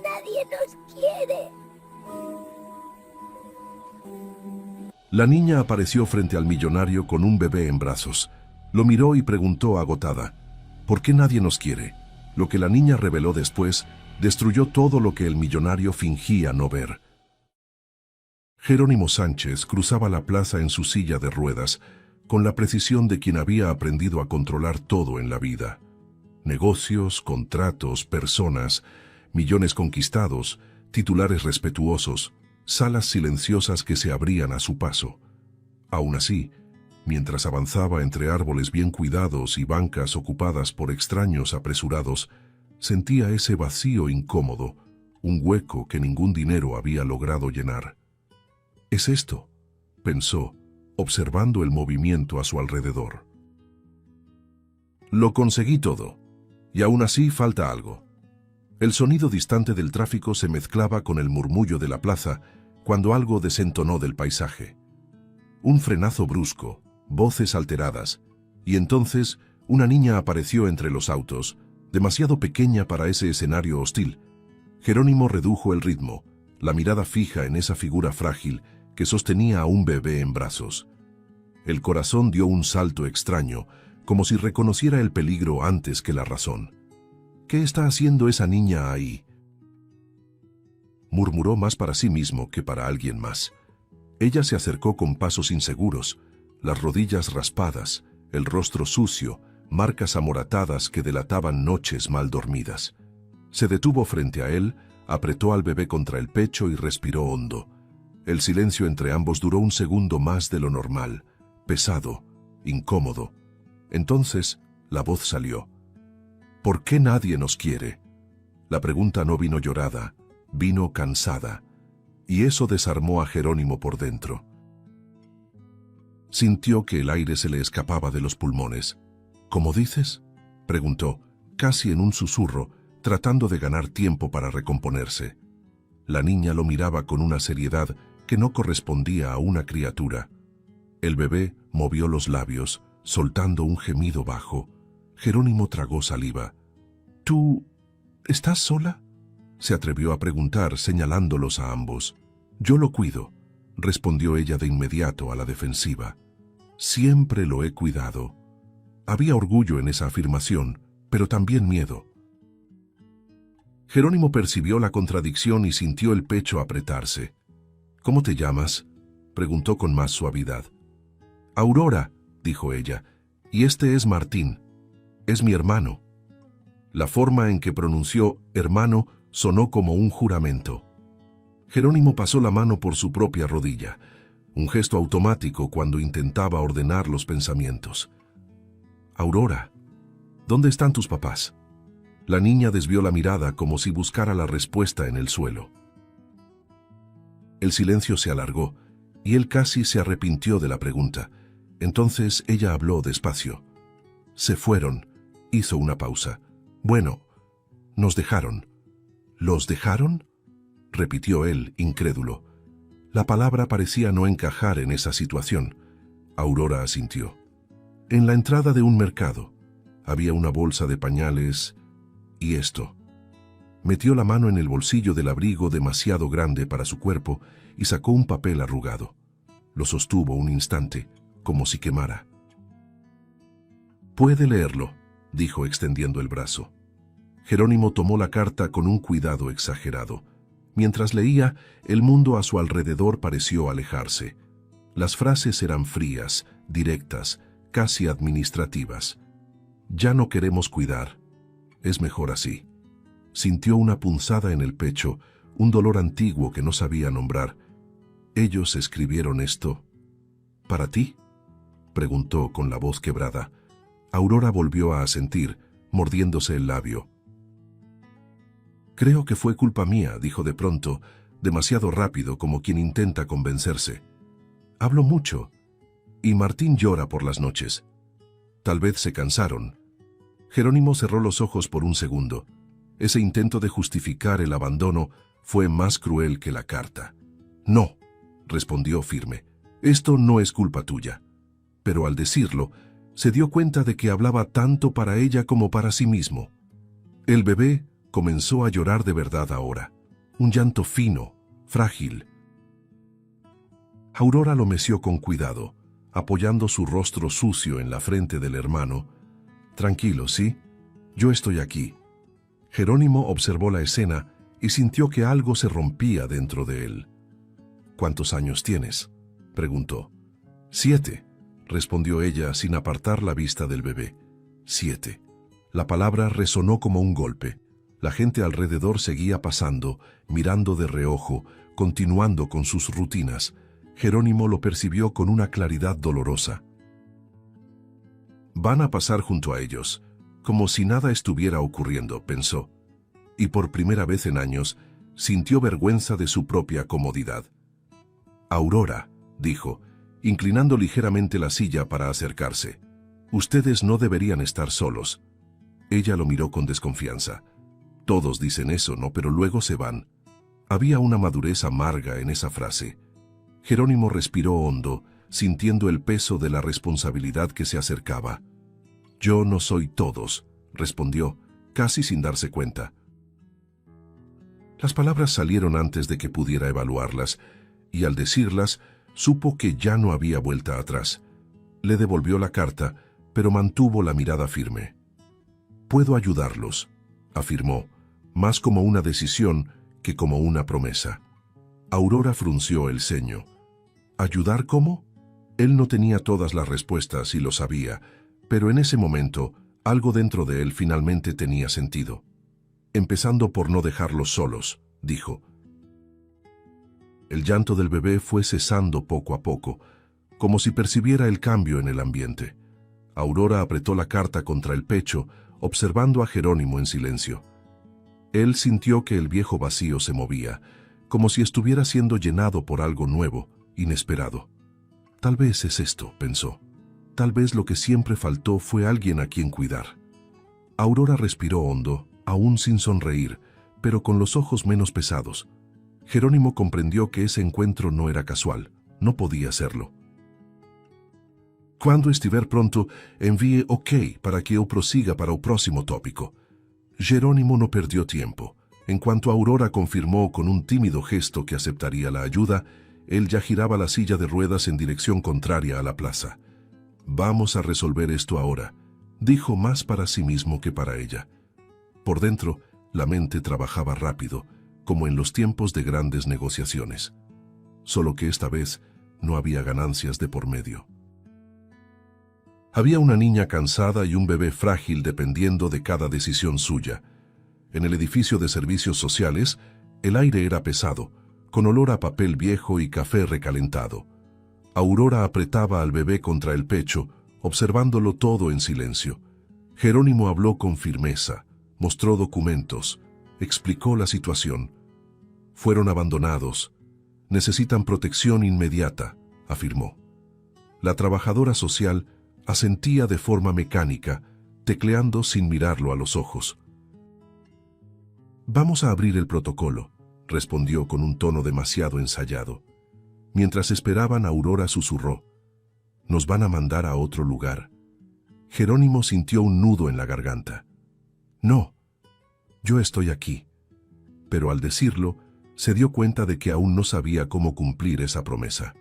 nadie nos quiere. La niña apareció frente al millonario con un bebé en brazos. Lo miró y preguntó agotada, ¿por qué nadie nos quiere? Lo que la niña reveló después destruyó todo lo que el millonario fingía no ver. Jerónimo Sánchez cruzaba la plaza en su silla de ruedas, con la precisión de quien había aprendido a controlar todo en la vida. Negocios, contratos, personas, millones conquistados, titulares respetuosos, salas silenciosas que se abrían a su paso. Aún así, mientras avanzaba entre árboles bien cuidados y bancas ocupadas por extraños apresurados, sentía ese vacío incómodo, un hueco que ningún dinero había logrado llenar. «Es esto», pensó, observando el movimiento a su alrededor. «Lo conseguí todo, y aún así falta algo». El sonido distante del tráfico se mezclaba con el murmullo de la plaza cuando algo desentonó del paisaje. Un frenazo brusco, voces alteradas, y entonces una niña apareció entre los autos, demasiado pequeña para ese escenario hostil. Jerónimo redujo el ritmo, la mirada fija en esa figura frágil que sostenía a un bebé en brazos. El corazón dio un salto extraño, como si reconociera el peligro antes que la razón. «¿Qué está haciendo esa niña ahí?», murmuró más para sí mismo que para alguien más. Ella se acercó con pasos inseguros, las rodillas raspadas, el rostro sucio, marcas amoratadas que delataban noches mal dormidas. Se detuvo frente a él, apretó al bebé contra el pecho y respiró hondo. El silencio entre ambos duró un segundo más de lo normal, pesado, incómodo. Entonces, la voz salió. «¿Por qué nadie nos quiere?». La pregunta no vino llorada, vino cansada, y eso desarmó a Jerónimo por dentro. Sintió que el aire se le escapaba de los pulmones. «¿Cómo dices?», preguntó, casi en un susurro, tratando de ganar tiempo para recomponerse. La niña lo miraba con una seriedad que no correspondía a una criatura. El bebé movió los labios, soltando un gemido bajo. Jerónimo tragó saliva. «¿Tú estás sola?», se atrevió a preguntar, señalándolos a ambos. «Yo lo cuido», respondió ella de inmediato a la defensiva. «Siempre lo he cuidado». Había orgullo en esa afirmación, pero también miedo. Jerónimo percibió la contradicción y sintió el pecho apretarse. «¿Cómo te llamas?», preguntó con más suavidad. «Aurora», dijo ella, «y este es Martín. Es mi hermano». La forma en que pronunció hermano sonó como un juramento. Jerónimo pasó la mano por su propia rodilla, un gesto automático cuando intentaba ordenar los pensamientos. «Aurora, ¿dónde están tus papás?». La niña desvió la mirada como si buscara la respuesta en el suelo. El silencio se alargó, y él casi se arrepintió de la pregunta. Entonces ella habló despacio. «Se fueron», hizo una pausa. «Bueno, nos dejaron». «¿Los dejaron?», repitió él, incrédulo. La palabra parecía no encajar en esa situación. Aurora asintió. «En la entrada de un mercado. Había una bolsa de pañales y esto». Metió la mano en el bolsillo del abrigo demasiado grande para su cuerpo y sacó un papel arrugado. Lo sostuvo un instante, como si quemara. «Puede leerlo», dijo extendiendo el brazo. Jerónimo tomó la carta con un cuidado exagerado. Mientras leía, el mundo a su alrededor pareció alejarse. Las frases eran frías, directas, casi administrativas. «Ya no queremos cuidar. Es mejor así». Sintió una punzada en el pecho, un dolor antiguo que no sabía nombrar. «¿Ellos escribieron esto para ti?», preguntó con la voz quebrada. Aurora volvió a asentir, mordiéndose el labio. «Creo que fue culpa mía», dijo de pronto, demasiado rápido como quien intenta convencerse. «Hablo mucho, y Martín llora por las noches. Tal vez se cansaron». Jerónimo cerró los ojos por un segundo. Ese intento de justificar el abandono fue más cruel que la carta. «No», respondió firme, «esto no es culpa tuya». Pero al decirlo, se dio cuenta de que hablaba tanto para ella como para sí mismo. El bebé Comenzó a llorar de verdad ahora. Un llanto fino, frágil. Aurora lo meció con cuidado, apoyando su rostro sucio en la frente del hermano. Tranquilo, ¿sí? Yo estoy aquí. Jerónimo observó la escena y sintió que algo se rompía dentro de él. ¿Cuántos años tienes?, preguntó. 7, respondió ella sin apartar la vista del bebé. 7. La palabra resonó como un golpe. La gente alrededor seguía pasando, mirando de reojo, continuando con sus rutinas. Jerónimo lo percibió con una claridad dolorosa. Van a pasar junto a ellos, como si nada estuviera ocurriendo, pensó. Y por primera vez en años, sintió vergüenza de su propia comodidad. Aurora, dijo, inclinando ligeramente la silla para acercarse. Ustedes no deberían estar solos. Ella lo miró con desconfianza. Todos dicen eso, ¿no? Pero luego se van. Había una madurez amarga en esa frase. Jerónimo respiró hondo, sintiendo el peso de la responsabilidad que se acercaba. Yo no soy todos, respondió, casi sin darse cuenta. Las palabras salieron antes de que pudiera evaluarlas, y al decirlas, supo que ya no había vuelta atrás. Le devolvió la carta, pero mantuvo la mirada firme. Puedo ayudarlos, afirmó, más como una decisión que como una promesa. Aurora frunció el ceño. ¿Ayudar cómo? Él no tenía todas las respuestas y lo sabía, pero en ese momento, algo dentro de él finalmente tenía sentido. Empezando por no dejarlos solos, dijo. El llanto del bebé fue cesando poco a poco, como si percibiera el cambio en el ambiente. Aurora apretó la carta contra el pecho, observando a Jerónimo en silencio. Él sintió que el viejo vacío se movía, como si estuviera siendo llenado por algo nuevo, inesperado. Tal vez es esto, pensó. Tal vez lo que siempre faltó fue alguien a quien cuidar. Aurora respiró hondo, aún sin sonreír, pero con los ojos menos pesados. Jerónimo comprendió que ese encuentro no era casual, no podía serlo. Quando estiver pronto, envíe OK para que eu prosiga para o próximo tópico. Jerónimo no perdió tiempo. En cuanto Aurora confirmó con un tímido gesto que aceptaría la ayuda, él ya giraba la silla de ruedas en dirección contraria a la plaza. Vamos a resolver esto ahora, dijo más para sí mismo que para ella. Por dentro, la mente trabajaba rápido, como en los tiempos de grandes negociaciones. Solo que esta vez no había ganancias de por medio. Había una niña cansada y un bebé frágil dependiendo de cada decisión suya. En el edificio de servicios sociales, el aire era pesado, con olor a papel viejo y café recalentado. Aurora apretaba al bebé contra el pecho, observándolo todo en silencio. Jerónimo habló con firmeza, mostró documentos, explicó la situación. Fueron abandonados. Necesitan protección inmediata, afirmó. La trabajadora social asentía de forma mecánica, tecleando sin mirarlo a los ojos. Vamos a abrir el protocolo, respondió con un tono demasiado ensayado. Mientras esperaban, Aurora susurró. Nos van a mandar a otro lugar. Jerónimo sintió un nudo en la garganta. No, yo estoy aquí. Pero al decirlo, se dio cuenta de que aún no sabía cómo cumplir esa promesa.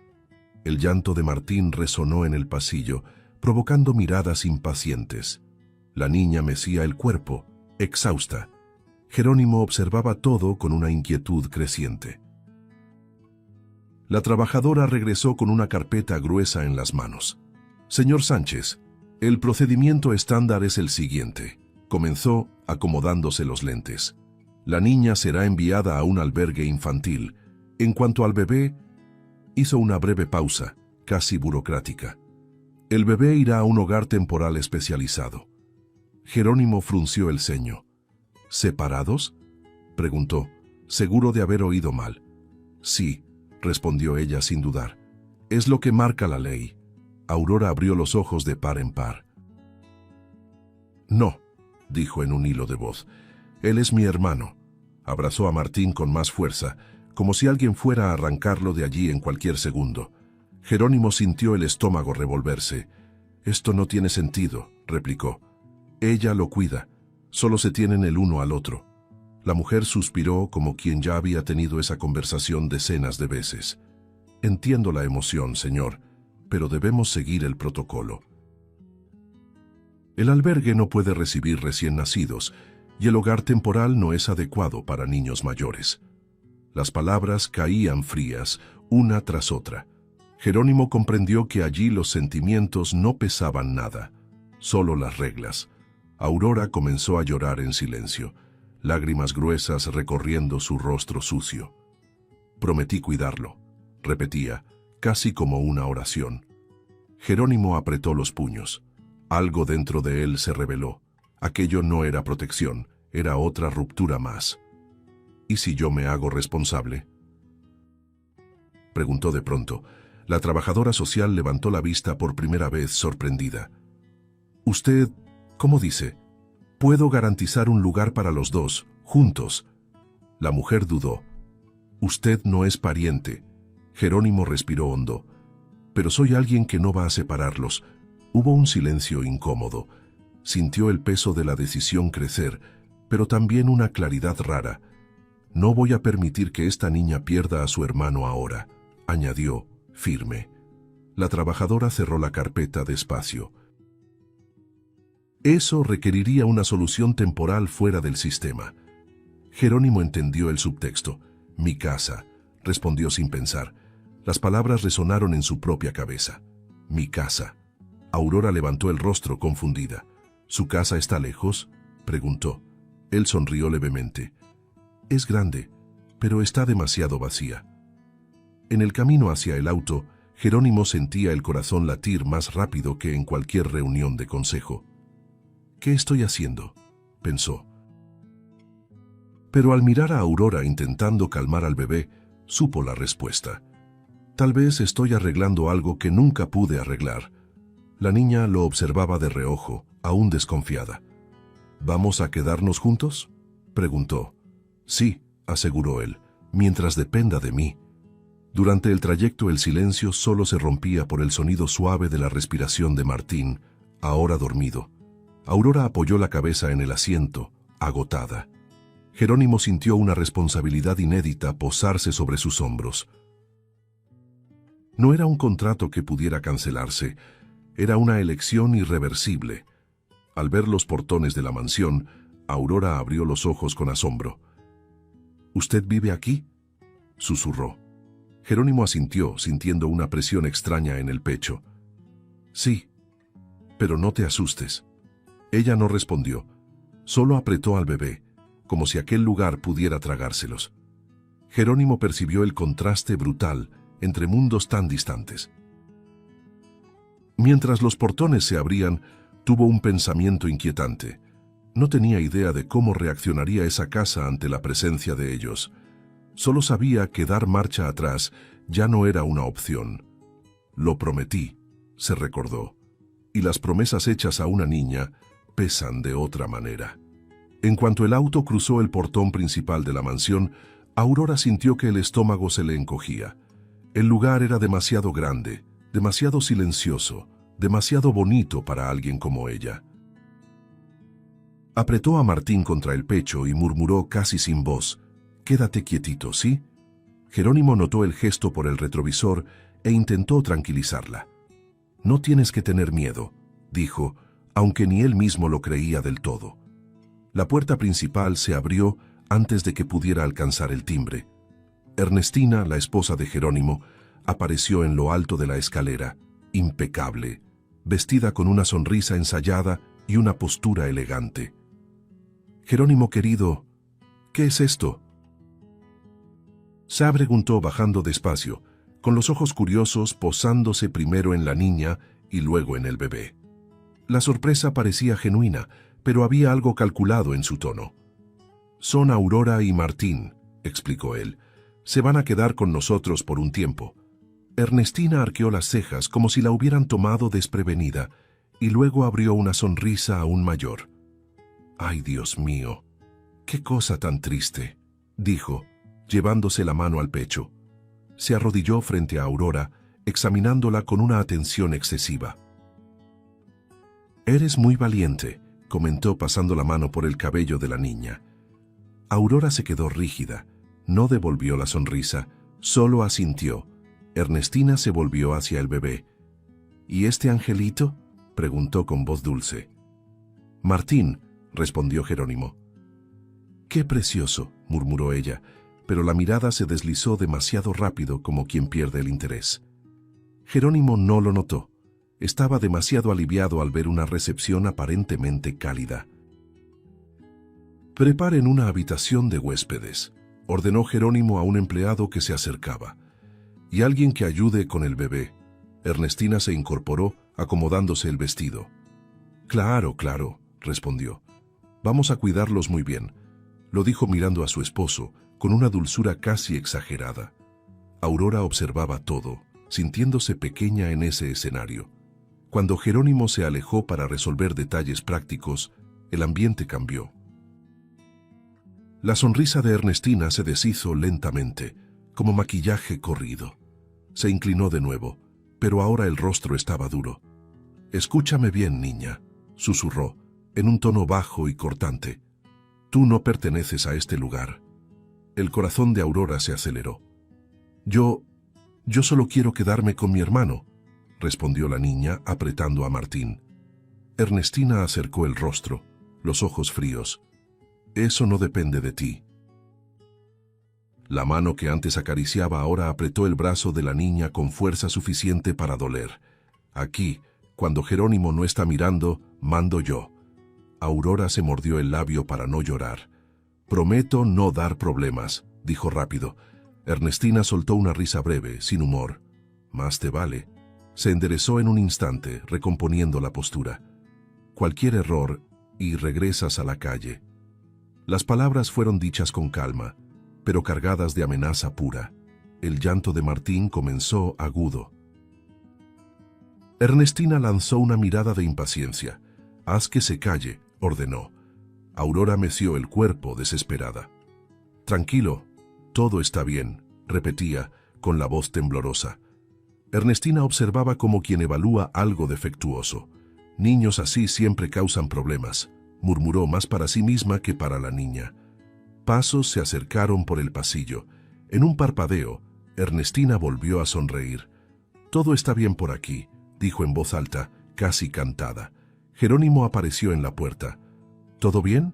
El llanto de Martín resonó en el pasillo, provocando miradas impacientes. La niña mecía el cuerpo, exhausta. Jerónimo observaba todo con una inquietud creciente. La trabajadora regresó con una carpeta gruesa en las manos. Señor Sánchez, el procedimiento estándar es el siguiente. Comenzó acomodándose los lentes. La niña será enviada a un albergue infantil. En cuanto al bebé, hizo una breve pausa, casi burocrática. El bebé irá a un hogar temporal especializado. Jerónimo frunció el ceño. ¿Separados?, preguntó, seguro de haber oído mal. Sí, respondió ella sin dudar. Es lo que marca la ley. Aurora abrió los ojos de par en par. No, dijo en un hilo de voz. Él es mi hermano. Abrazó a Martín con más fuerza, como si alguien fuera a arrancarlo de allí en cualquier segundo. Jerónimo sintió el estómago revolverse. Esto no tiene sentido, replicó. Ella lo cuida. Solo se tienen el uno al otro. La mujer suspiró como quien ya había tenido esa conversación decenas de veces. Entiendo la emoción, señor, pero debemos seguir el protocolo. El albergue no puede recibir recién nacidos y el hogar temporal no es adecuado para niños mayores. Las palabras caían frías, una tras otra. Jerónimo comprendió que allí los sentimientos no pesaban nada, solo las reglas. Aurora comenzó a llorar en silencio, lágrimas gruesas recorriendo su rostro sucio. Prometí cuidarlo, repetía, casi como una oración. Jerónimo apretó los puños. Algo dentro de él se rebeló. Aquello no era protección, era otra ruptura más. ¿Y si yo me hago responsable?, preguntó de pronto. La trabajadora social levantó la vista por primera vez, sorprendida. Usted, ¿cómo dice? Puedo garantizar un lugar para los dos, juntos. La mujer dudó. Usted no es pariente. Jerónimo respiró hondo. Pero soy alguien que no va a separarlos. Hubo un silencio incómodo. Sintió el peso de la decisión crecer, pero también una claridad rara. No voy a permitir que esta niña pierda a su hermano ahora, añadió, firme. La trabajadora cerró la carpeta despacio. Eso requeriría una solución temporal fuera del sistema. Jerónimo entendió el subtexto. Mi casa, respondió sin pensar. Las palabras resonaron en su propia cabeza. Mi casa. Aurora levantó el rostro confundida. ¿Su casa está lejos?, preguntó. Él sonrió levemente. Es grande, pero está demasiado vacía. En el camino hacia el auto, Jerónimo sentía el corazón latir más rápido que en cualquier reunión de consejo. ¿Qué estoy haciendo?, pensó. Pero al mirar a Aurora intentando calmar al bebé, supo la respuesta. Tal vez estoy arreglando algo que nunca pude arreglar. La niña lo observaba de reojo, aún desconfiada. ¿Vamos a quedarnos juntos?, preguntó. Sí, aseguró él, mientras dependa de mí. Durante el trayecto el silencio solo se rompía por el sonido suave de la respiración de Martín, ahora dormido. Aurora apoyó la cabeza en el asiento, agotada. Jerónimo sintió una responsabilidad inédita posarse sobre sus hombros. No era un contrato que pudiera cancelarse, era una elección irreversible. Al ver los portones de la mansión, Aurora abrió los ojos con asombro. ¿Usted vive aquí?, susurró. Jerónimo asintió, sintiendo una presión extraña en el pecho. Sí, pero no te asustes. Ella no respondió, solo apretó al bebé, como si aquel lugar pudiera tragárselos. Jerónimo percibió el contraste brutal entre mundos tan distantes. Mientras los portones se abrían, tuvo un pensamiento inquietante. No tenía idea de cómo reaccionaría esa casa ante la presencia de ellos. Solo sabía que dar marcha atrás ya no era una opción. Lo prometí, se recordó, y las promesas hechas a una niña pesan de otra manera. En cuanto el auto cruzó el portón principal de la mansión, Aurora sintió que el estómago se le encogía. El lugar era demasiado grande, demasiado silencioso, demasiado bonito para alguien como ella. Apretó a Martín contra el pecho y murmuró casi sin voz, «Quédate quietito, ¿sí?». Jerónimo notó el gesto por el retrovisor e intentó tranquilizarla. «No tienes que tener miedo», dijo, aunque ni él mismo lo creía del todo. La puerta principal se abrió antes de que pudiera alcanzar el timbre. Ernestina, la esposa de Jerónimo, apareció en lo alto de la escalera, impecable, vestida con una sonrisa ensayada y una postura elegante. «Jerónimo querido, ¿qué es esto?», se preguntó bajando despacio, con los ojos curiosos posándose primero en la niña y luego en el bebé. La sorpresa parecía genuina, pero había algo calculado en su tono. «Son Aurora y Martín», explicó él. «Se van a quedar con nosotros por un tiempo». Ernestina arqueó las cejas como si la hubieran tomado desprevenida, y luego abrió una sonrisa aún mayor. «Ay, Dios mío, qué cosa tan triste», dijo, llevándose la mano al pecho. Se arrodilló frente a Aurora, examinándola con una atención excesiva. «Eres muy valiente», comentó pasando la mano por el cabello de la niña. Aurora se quedó rígida. No devolvió la sonrisa, solo asintió. Ernestina se volvió hacia el bebé. ¿Y este angelito?, preguntó con voz dulce. Martín, respondió Jerónimo. Qué precioso, murmuró ella, pero la mirada se deslizó demasiado rápido como quien pierde el interés. Jerónimo no lo notó. Estaba demasiado aliviado al ver una recepción aparentemente cálida. Preparen una habitación de huéspedes, ordenó Jerónimo a un empleado que se acercaba. Y alguien que ayude con el bebé. Ernestina se incorporó, acomodándose el vestido. Claro, claro, respondió. Vamos a cuidarlos muy bien, lo dijo mirando a su esposo, con una dulzura casi exagerada. Aurora observaba todo, sintiéndose pequeña en ese escenario. Cuando Jerónimo se alejó para resolver detalles prácticos, el ambiente cambió. La sonrisa de Ernestina se deshizo lentamente, como maquillaje corrido. Se inclinó de nuevo, pero ahora el rostro estaba duro. «Escúchame bien, niña», susurró, en un tono bajo y cortante. «Tú no perteneces a este lugar». El corazón de Aurora se aceleró. Yo solo quiero quedarme con mi hermano», respondió la niña, apretando a Martín. Ernestina acercó el rostro, los ojos fríos. «Eso no depende de ti». La mano que antes acariciaba ahora apretó el brazo de la niña con fuerza suficiente para doler. «Aquí, cuando Jerónimo no está mirando, mando yo». Aurora se mordió el labio para no llorar. «Prometo no dar problemas», dijo rápido. Ernestina soltó una risa breve, sin humor. «Más te vale». Se enderezó en un instante, recomponiendo la postura. «Cualquier error y regresas a la calle». Las palabras fueron dichas con calma, pero cargadas de amenaza pura. El llanto de Martín comenzó agudo. Ernestina lanzó una mirada de impaciencia. «Haz que se calle», ordenó. Aurora meció el cuerpo, desesperada. «Tranquilo, todo está bien», repetía, con la voz temblorosa. Ernestina observaba como quien evalúa algo defectuoso. «Niños así siempre causan problemas», murmuró más para sí misma que para la niña. Pasos se acercaron por el pasillo. En un parpadeo, Ernestina volvió a sonreír. «Todo está bien por aquí», dijo en voz alta, casi cantada. Jerónimo apareció en la puerta. «¿Todo bien?»,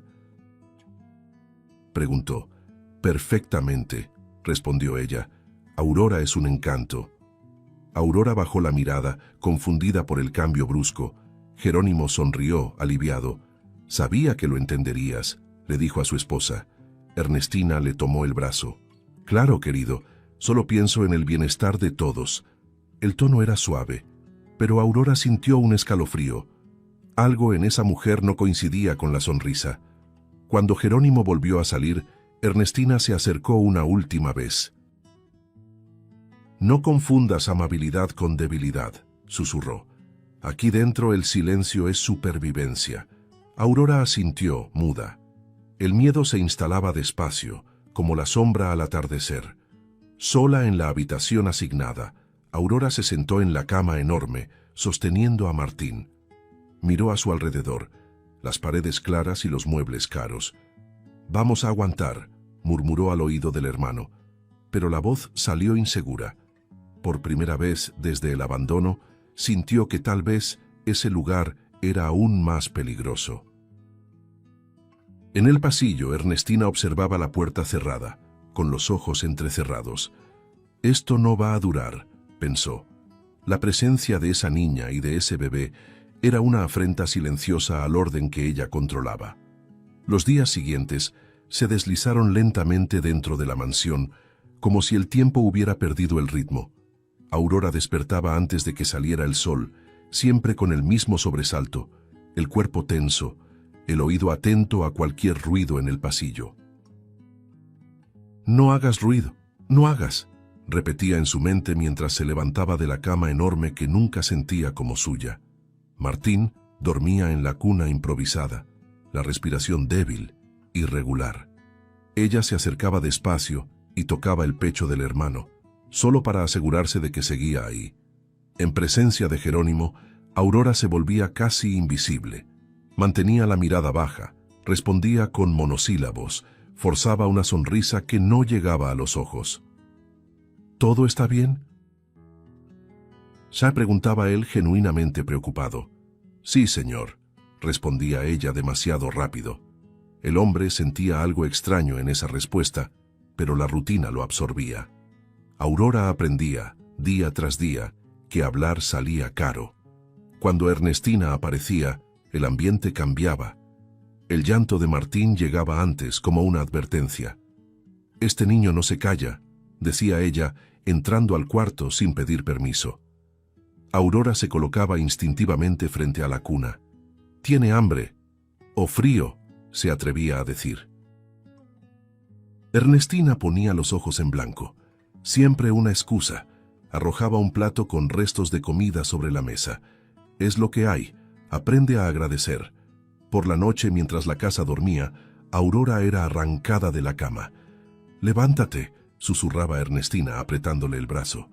preguntó. «Perfectamente», respondió ella. «Aurora es un encanto». Aurora bajó la mirada, confundida por el cambio brusco. Jerónimo sonrió, aliviado. «Sabía que lo entenderías», le dijo a su esposa. Ernestina le tomó el brazo. «Claro, querido, solo pienso en el bienestar de todos». El tono era suave, pero Aurora sintió un escalofrío. Algo en esa mujer no coincidía con la sonrisa. Cuando Jerónimo volvió a salir, Ernestina se acercó una última vez. «No confundas amabilidad con debilidad», susurró. «Aquí dentro el silencio es supervivencia». Aurora asintió, muda. El miedo se instalaba despacio, como la sombra al atardecer. Sola en la habitación asignada, Aurora se sentó en la cama enorme, sosteniendo a Martín. Miró a su alrededor, las paredes claras y los muebles caros. «Vamos a aguantar», murmuró al oído del hermano, pero la voz salió insegura. Por primera vez desde el abandono, sintió que tal vez ese lugar era aún más peligroso. En el pasillo, Ernestina observaba la puerta cerrada, con los ojos entrecerrados. «Esto no va a durar», pensó. La presencia de esa niña y de ese bebé era una afrenta silenciosa al orden que ella controlaba. Los días siguientes se deslizaron lentamente dentro de la mansión, como si el tiempo hubiera perdido el ritmo. Aurora despertaba antes de que saliera el sol, siempre con el mismo sobresalto, el cuerpo tenso, el oído atento a cualquier ruido en el pasillo. «No hagas ruido, no hagas», repetía en su mente mientras se levantaba de la cama enorme que nunca sentía como suya. Martín dormía en la cuna improvisada, la respiración débil, irregular. Ella se acercaba despacio y tocaba el pecho del hermano, solo para asegurarse de que seguía ahí. En presencia de Jerónimo, Aurora se volvía casi invisible. Mantenía la mirada baja, respondía con monosílabos, forzaba una sonrisa que no llegaba a los ojos. ¿Todo está bien?, preguntaba él genuinamente preocupado. Sí, señor, respondía ella demasiado rápido. El hombre sentía algo extraño en esa respuesta, pero la rutina lo absorbía. Aurora aprendía, día tras día, que hablar salía caro. Cuando Ernestina aparecía, el ambiente cambiaba. El llanto de Martín llegaba antes como una advertencia. «Este niño no se calla», decía ella, entrando al cuarto sin pedir permiso. Aurora se colocaba instintivamente frente a la cuna. «Tiene hambre. O frío», se atrevía a decir. Ernestina ponía los ojos en blanco. Siempre una excusa. Arrojaba un plato con restos de comida sobre la mesa. «Es lo que hay. Aprende a agradecer». Por la noche, mientras la casa dormía, Aurora era arrancada de la cama. «Levántate», susurraba Ernestina apretándole el brazo.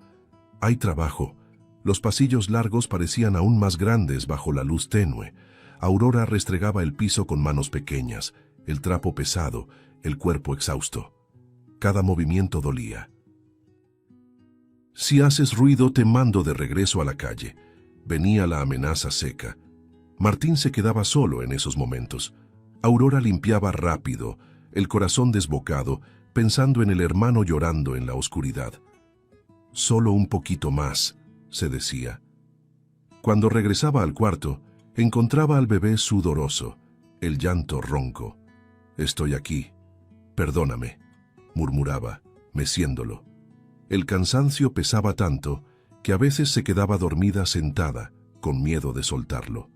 «Hay trabajo». Los pasillos largos parecían aún más grandes bajo la luz tenue. Aurora restregaba el piso con manos pequeñas, el trapo pesado, el cuerpo exhausto. Cada movimiento dolía. «Si haces ruido, te mando de regreso a la calle», venía la amenaza seca. Martín se quedaba solo en esos momentos. Aurora limpiaba rápido, el corazón desbocado, pensando en el hermano llorando en la oscuridad. «Solo un poquito más», se decía. Cuando regresaba al cuarto, encontraba al bebé sudoroso, el llanto ronco. «Estoy aquí. Perdóname», murmuraba, meciéndolo. El cansancio pesaba tanto que a veces se quedaba dormida sentada, con miedo de soltarlo.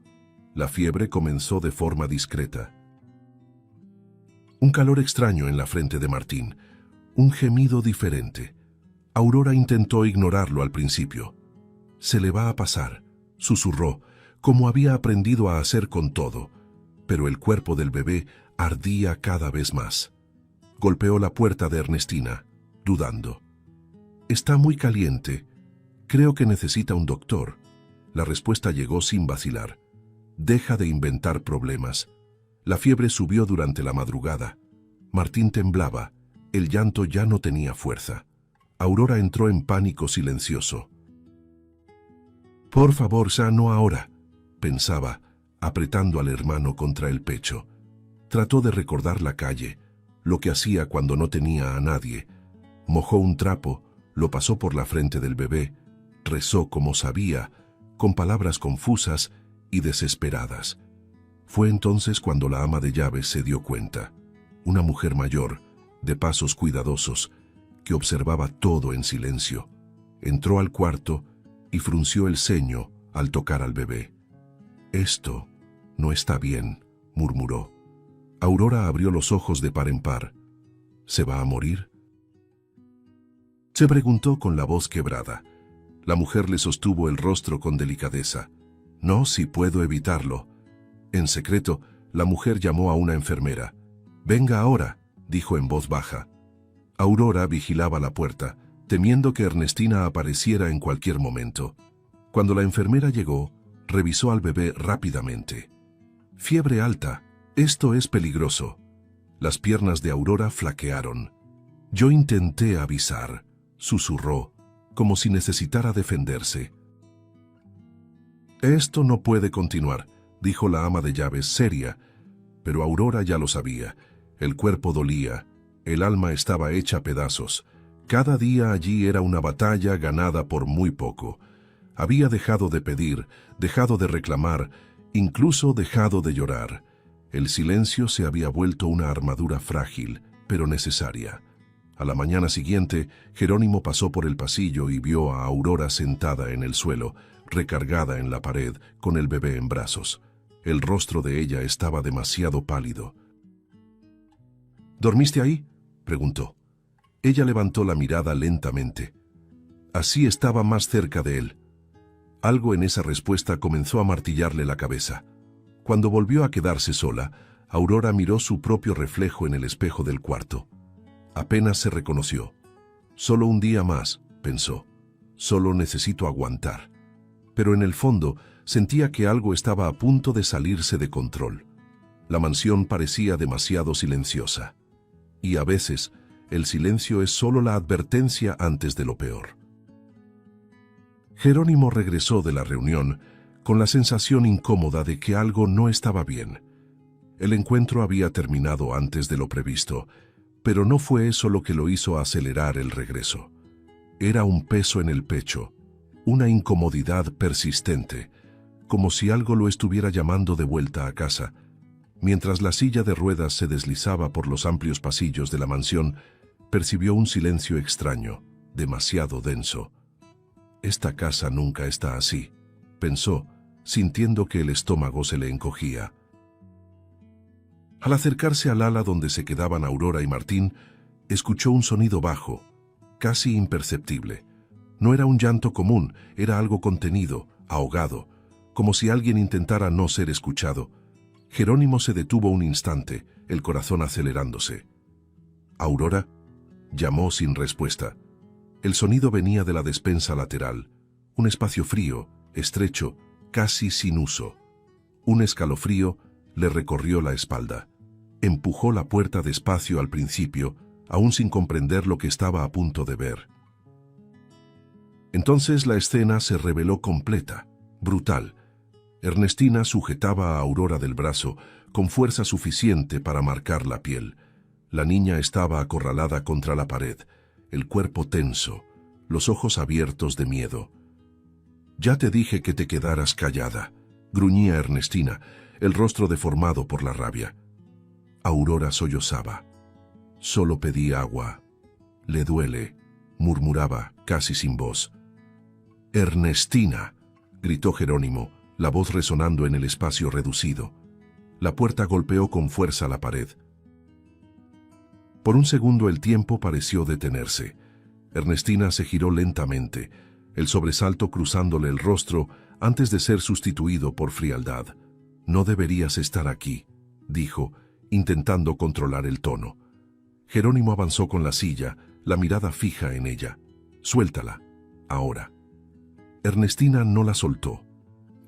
La fiebre comenzó de forma discreta. Un calor extraño en la frente de Martín, un gemido diferente. Aurora intentó ignorarlo al principio. «Se le va a pasar», susurró, como había aprendido a hacer con todo, pero el cuerpo del bebé ardía cada vez más. Golpeó la puerta de Ernestina, dudando. «Está muy caliente. Creo que necesita un doctor». La respuesta llegó sin vacilar. «Deja de inventar problemas». La fiebre subió durante la madrugada. Martín temblaba. El llanto ya no tenía fuerza. Aurora entró en pánico silencioso. «Por favor, no ahora», pensaba, apretando al hermano contra el pecho. Trató de recordar la calle, lo que hacía cuando no tenía a nadie. Mojó un trapo, lo pasó por la frente del bebé, rezó como sabía, con palabras confusas y desesperadas. Fue entonces cuando la ama de llaves se dio cuenta. Una mujer mayor, de pasos cuidadosos, que observaba todo en silencio. Entró al cuarto y frunció el ceño al tocar al bebé. «Esto no está bien», murmuró. Aurora abrió los ojos de par en par. «¿Se va a morir?», se preguntó con la voz quebrada. La mujer le sostuvo el rostro con delicadeza. «No, si puedo evitarlo». En secreto, la mujer llamó a una enfermera. «Venga ahora», dijo en voz baja. Aurora vigilaba la puerta, temiendo que Ernestina apareciera en cualquier momento. Cuando la enfermera llegó, revisó al bebé rápidamente. «Fiebre alta. Esto es peligroso». Las piernas de Aurora flaquearon. «Yo intenté avisar», susurró, como si necesitara defenderse. «Esto no puede continuar», dijo la ama de llaves seria, pero Aurora ya lo sabía. El cuerpo dolía, el alma estaba hecha pedazos. Cada día allí era una batalla ganada por muy poco. Había dejado de pedir, dejado de reclamar, incluso dejado de llorar. El silencio se había vuelto una armadura frágil, pero necesaria. A la mañana siguiente, Jerónimo pasó por el pasillo y vio a Aurora sentada en el suelo, recargada en la pared, con el bebé en brazos. El rostro de ella estaba demasiado pálido. «¿Dormiste ahí?», preguntó. Ella levantó la mirada lentamente. Así estaba más cerca de él. Algo en esa respuesta comenzó a martillarle la cabeza. Cuando volvió a quedarse sola, Aurora miró su propio reflejo en el espejo del cuarto. Apenas se reconoció. «Solo un día más», pensó. «Solo necesito aguantar». Pero en el fondo sentía que algo estaba a punto de salirse de control. La mansión parecía demasiado silenciosa. Y a veces, el silencio es solo la advertencia antes de lo peor. Jerónimo regresó de la reunión con la sensación incómoda de que algo no estaba bien. El encuentro había terminado antes de lo previsto, pero no fue eso lo que lo hizo acelerar el regreso. Era un peso en el pecho, una incomodidad persistente, como si algo lo estuviera llamando de vuelta a casa. Mientras la silla de ruedas se deslizaba por los amplios pasillos de la mansión, percibió un silencio extraño, demasiado denso. Esta casa nunca está así, pensó, sintiendo que el estómago se le encogía. Al acercarse al ala donde se quedaban Aurora y Martín, escuchó un sonido bajo, casi imperceptible. No era un llanto común, era algo contenido, ahogado, como si alguien intentara no ser escuchado. Jerónimo se detuvo un instante, el corazón acelerándose. «¿Aurora?», llamó sin respuesta. El sonido venía de la despensa lateral, un espacio frío, estrecho, casi sin uso. Un escalofrío le recorrió la espalda. Empujó la puerta despacio al principio, aún sin comprender lo que estaba a punto de ver. Entonces la escena se reveló completa, brutal. Ernestina sujetaba a Aurora del brazo con fuerza suficiente para marcar la piel. La niña estaba acorralada contra la pared, el cuerpo tenso, los ojos abiertos de miedo. «Ya te dije que te quedaras callada», gruñía Ernestina, el rostro deformado por la rabia. Aurora sollozaba. «Solo pedí agua. Le duele», murmuraba, casi sin voz. «Ernestina», gritó Jerónimo, la voz resonando en el espacio reducido. La puerta golpeó con fuerza la pared. Por un segundo el tiempo pareció detenerse. Ernestina se giró lentamente, el sobresalto cruzándole el rostro antes de ser sustituido por frialdad. «No deberías estar aquí», dijo, intentando controlar el tono. Jerónimo avanzó con la silla, la mirada fija en ella. «Suéltala, ahora». Ernestina no la soltó.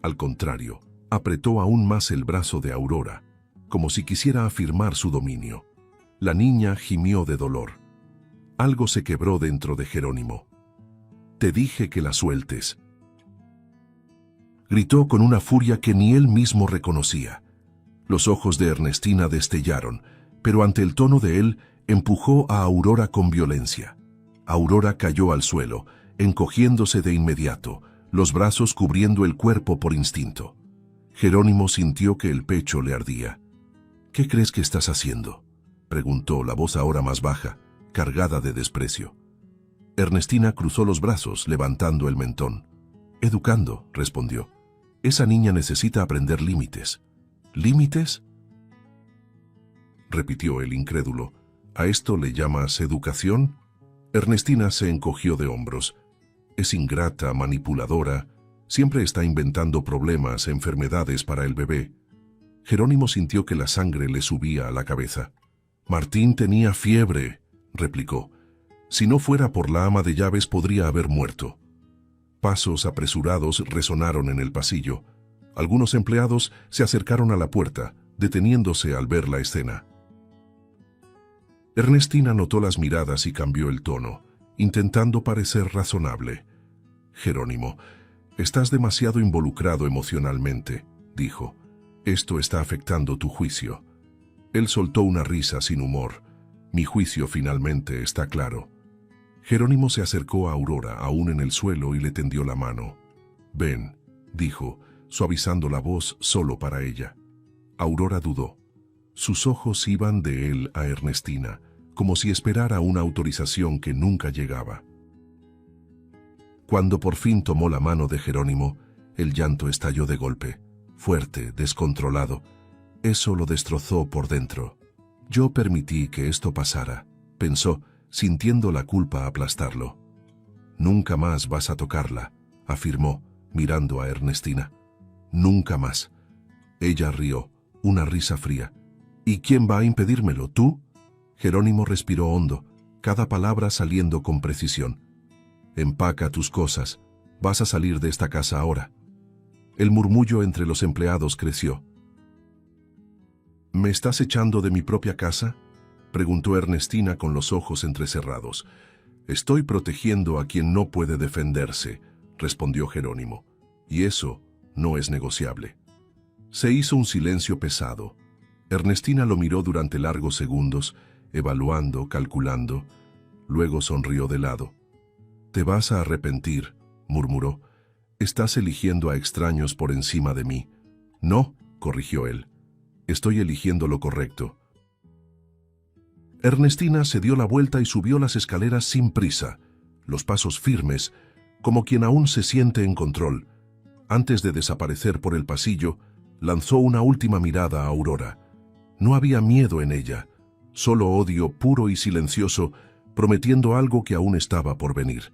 Al contrario, apretó aún más el brazo de Aurora, como si quisiera afirmar su dominio. La niña gimió de dolor. Algo se quebró dentro de Jerónimo. «Te dije que la sueltes», gritó con una furia que ni él mismo reconocía. Los ojos de Ernestina destellaron, pero ante el tono de él, empujó a Aurora con violencia. Aurora cayó al suelo, encogiéndose de inmediato, los brazos cubriendo el cuerpo por instinto. Jerónimo sintió que el pecho le ardía. «¿Qué crees que estás haciendo?», preguntó, la voz ahora más baja, cargada de desprecio. Ernestina cruzó los brazos, levantando el mentón. «Educando», respondió. «Esa niña necesita aprender límites». «¿Límites?», repitió el incrédulo. «¿A esto le llamas educación?». Ernestina se encogió de hombros. «Es ingrata, manipuladora, siempre está inventando problemas, enfermedades para el bebé». Jerónimo sintió que la sangre le subía a la cabeza. «Martín tenía fiebre», replicó. «Si no fuera por la ama de llaves podría haber muerto». Pasos apresurados resonaron en el pasillo. Algunos empleados se acercaron a la puerta, deteniéndose al ver la escena. Ernestina notó las miradas y cambió el tono, intentando parecer razonable. «Jerónimo, estás demasiado involucrado emocionalmente», dijo. «Esto está afectando tu juicio». Él soltó una risa sin humor. «Mi juicio finalmente está claro». Jerónimo se acercó a Aurora, aún en el suelo, y le tendió la mano. «Ven», dijo, suavizando la voz solo para ella. Aurora dudó. Sus ojos iban de él a Ernestina, como si esperara una autorización que nunca llegaba. Cuando por fin tomó la mano de Jerónimo, el llanto estalló de golpe, fuerte, descontrolado. Eso lo destrozó por dentro. «Yo permití que esto pasara», pensó, sintiendo la culpa aplastarlo. «Nunca más vas a tocarla», afirmó, mirando a Ernestina. «Nunca más». Ella rió, una risa fría. «¿Y quién va a impedírmelo, tú?». Jerónimo respiró hondo, cada palabra saliendo con precisión. «Empaca tus cosas, vas a salir de esta casa ahora». El murmullo entre los empleados creció. «¿Me estás echando de mi propia casa?», preguntó Ernestina con los ojos entrecerrados. Estoy protegiendo a quien no puede defenderse, respondió Jerónimo. Y eso no es negociable. Se hizo un silencio pesado. Ernestina lo miró durante largos segundos, evaluando, calculando. Luego sonrió de lado. «Te vas a arrepentir», murmuró. «Estás eligiendo a extraños por encima de mí». «No», corrigió él. «Estoy eligiendo lo correcto». Ernestina se dio la vuelta y subió las escaleras sin prisa, los pasos firmes, como quien aún se siente en control. Antes de desaparecer por el pasillo, lanzó una última mirada a Aurora. No había miedo en ella, solo odio puro y silencioso, prometiendo algo que aún estaba por venir.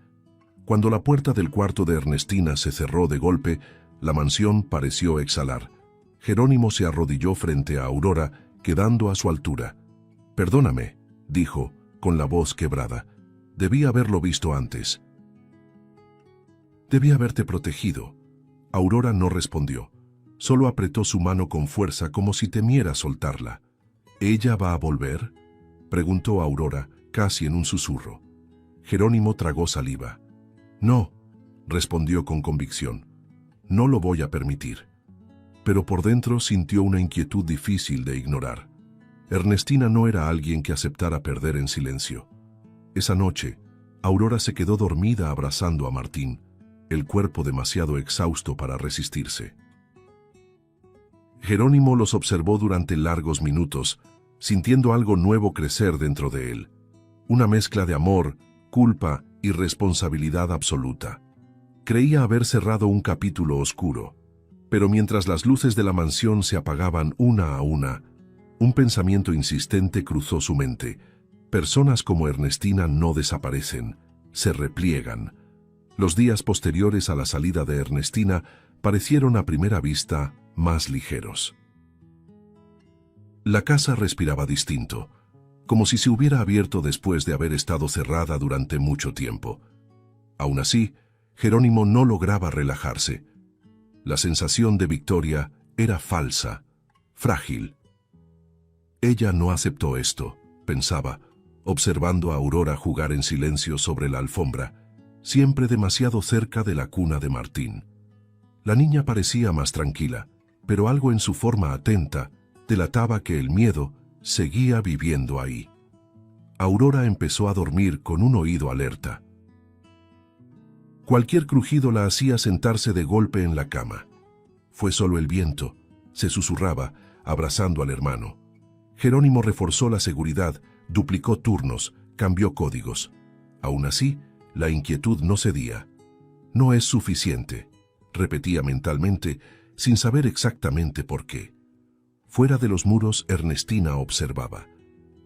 Cuando la puerta del cuarto de Ernestina se cerró de golpe, la mansión pareció exhalar. Jerónimo se arrodilló frente a Aurora, quedando a su altura. «Perdóname», dijo, con la voz quebrada. «Debí haberlo visto antes. Debí haberte protegido». Aurora no respondió. Solo apretó su mano con fuerza como si temiera soltarla. «¿Ella va a volver?», preguntó Aurora, casi en un susurro. Jerónimo tragó saliva. «No», respondió con convicción. «No lo voy a permitir». Pero por dentro sintió una inquietud difícil de ignorar. Ernestina no era alguien que aceptara perder en silencio. Esa noche, Aurora se quedó dormida abrazando a Martín, el cuerpo demasiado exhausto para resistirse. Jerónimo los observó durante largos minutos, sintiendo algo nuevo crecer dentro de él. Una mezcla de amor, culpa y responsabilidad absoluta. Creía haber cerrado un capítulo oscuro, pero mientras las luces de la mansión se apagaban una a una, un pensamiento insistente cruzó su mente. Personas como Ernestina no desaparecen, se repliegan. Los días posteriores a la salida de Ernestina parecieron a primera vista más ligeros. La casa respiraba distinto, como si se hubiera abierto después de haber estado cerrada durante mucho tiempo. Aún así, Jerónimo no lograba relajarse. La sensación de victoria era falsa, frágil. Ella no aceptó esto, pensaba, observando a Aurora jugar en silencio sobre la alfombra, siempre demasiado cerca de la cuna de Martín. La niña parecía más tranquila, pero algo en su forma atenta delataba que el miedo seguía viviendo ahí. Aurora empezó a dormir con un oído alerta. Cualquier crujido la hacía sentarse de golpe en la cama. Fue solo el viento, se susurraba, abrazando al hermano. Jerónimo reforzó la seguridad, duplicó turnos, cambió códigos. Aún así, la inquietud no cedía. «No es suficiente», repetía mentalmente, sin saber exactamente por qué. Fuera de los muros, Ernestina observaba,